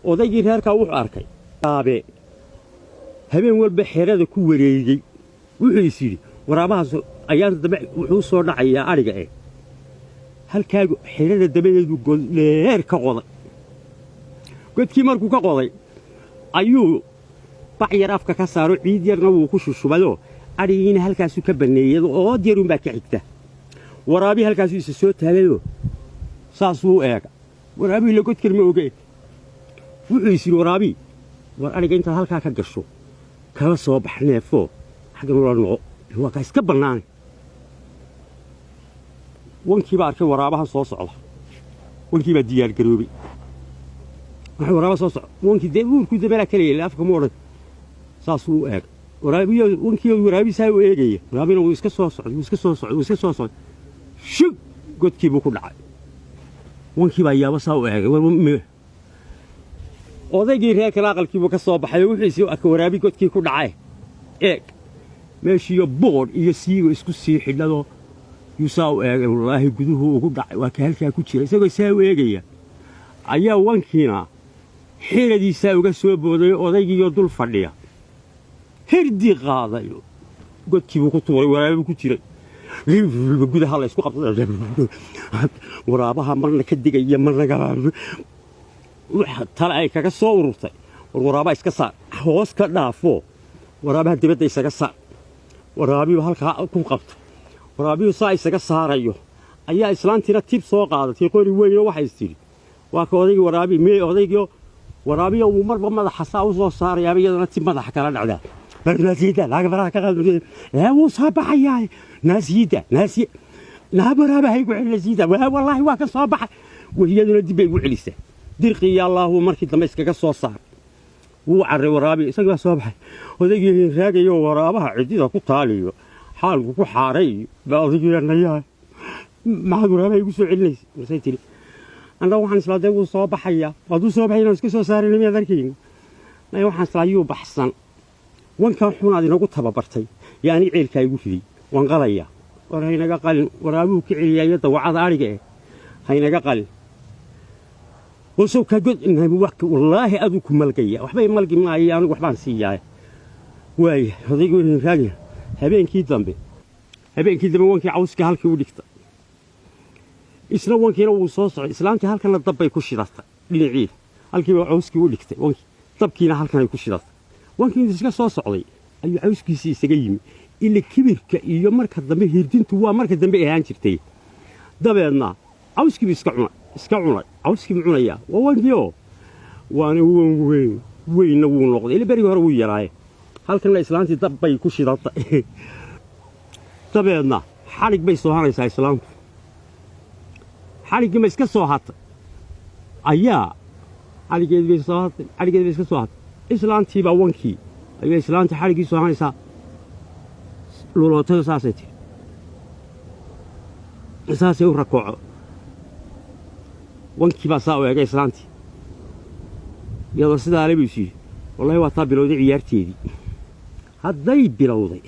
odaygii reerka wuxuu arkay aabe habeen walba xeerada ku wareegay wuxuu is yidhi waraabahaas ayaan dambe wuxuu soo dhacayaa ariga halkaagu xeerada dabadeedu godleer ka qoday godkii markuu ka qoday ayuu bac yar afka ka saaro ciid yarna wuu ku shushubayo arigiina halkaasuu ka baneeyay oo diyaruun baa ka xigta waraabi halkaasuu isa soo taagayo saasuu eega waraabi la godkar ma ogeey wuxuu is yidhi waraabi war ariga intaad halkaa ka gasho kala soo bax neefo xaggan ula noqo waa ka iska bannaan wankii baa arkay waraabaha soo socda wankii baa diyaar garoobay waxa waraaba soo socda wankii dee buurku dabala kaliya afka ma oran saasuu eeg waraabiyo wankii waraabi saa u eegaya waraabina wuu iska soo socda shug godkii buu ku dhacay wankii baa yaaba saa u eegay odaygii reerka aqalkii buu ka soo baxay wuxuu isii arkay waraabi godkii ku dhacay eeg meeshiyo bood iyo siigo isku sii xidhado yuusaa u eegay wallaahi guduhu ugu dhacay waa ka halkaa ku jira isagoo saa u eegaya ayaa wankiina xeeladiisaa uga soo booday odaygiiyo dul fadhiya hirdii qaadayo godkii buu ku tuuray waraabi ku jiray gudaha la isku qabtay waraabaha marna ka digaya marna tala ay kaga soo ururtay waraaba iska saar hoos ka dhaafo waraabaha dibadda isaga saar waraabiyu halkaa ku qabto waraabiyu saa isaga saarayo ayaa islaantiina tib soo qaadatay qori weyn waxay istiri waa ka odaygii waraabi odaygii waraabiyo uu marba madaxa saa u soo saaraya iyadana tib madaxa kala dhacdaa naasiyada laga baraha ka qadmay wuu soo baxayaa naasiyada la baraabaha igu celisida wallahi waa ka soo baxay wiyaduna dib ay ugu celisay dirqi ya allah markii dambe iskaga soo saar wuu carray waraabi isaga soo baxay odaygii raagayo waraabaha cidida ku taaliyo xaalku ku xaaray baadigiinaya maxaad waraabaha igu soo celinaysa masay tiri anda waxaan islaaday wuu soo baxaya waduu soo baxayna iska soo saaray nimaad arkiin waxaan islaayuu baxsan wankan xunaad inagu tababartay yaani ceelka igu riday wan qalaya waraynaga qalin waraabuhu ka celiyay dawacada ariga haynaga qalin وسو كجد إنه وقت والله أذوك ملقية وحبي ملقي معي أنا وحبان سياي واي هذا يقول راجع هبين كي ذنبي هبين كي ذنبي وانك عاوز كهالك وديكتا إسلام وانك لو صوص إسلام كهالك أنا الضبي كوشي راستا للعيد هالك عاوز كي وديكتا وانك طب كينا هالك أنا كوشي راستا وانك إذا صوص علي أي عاوز كي سجيم اللي كبر كيوم مركز ذنبي هيردين توا مركز ذنبي هانشرتي ضبينا عاوز كي بيسكعنا اسكعنا عاوز كي بيعنايا وانجيو وانا وين نقول نقضي اللي بري هروي يراي halkan la islaanti dab bay ku shidatay tabeedna xarig bay soo haraysaa islaantu xarigii ma iska soo hatay ayaa xarigeed bay iska soo hatay islaantii baa wankii ayaa islaantii xarigii soo haraysaa lulootada saasay u rakooco wankii baa saa u eegay islaantii iyadoo sidaa la biisii wallahi waa taa bilowday ciyaarteedii hadday bilowday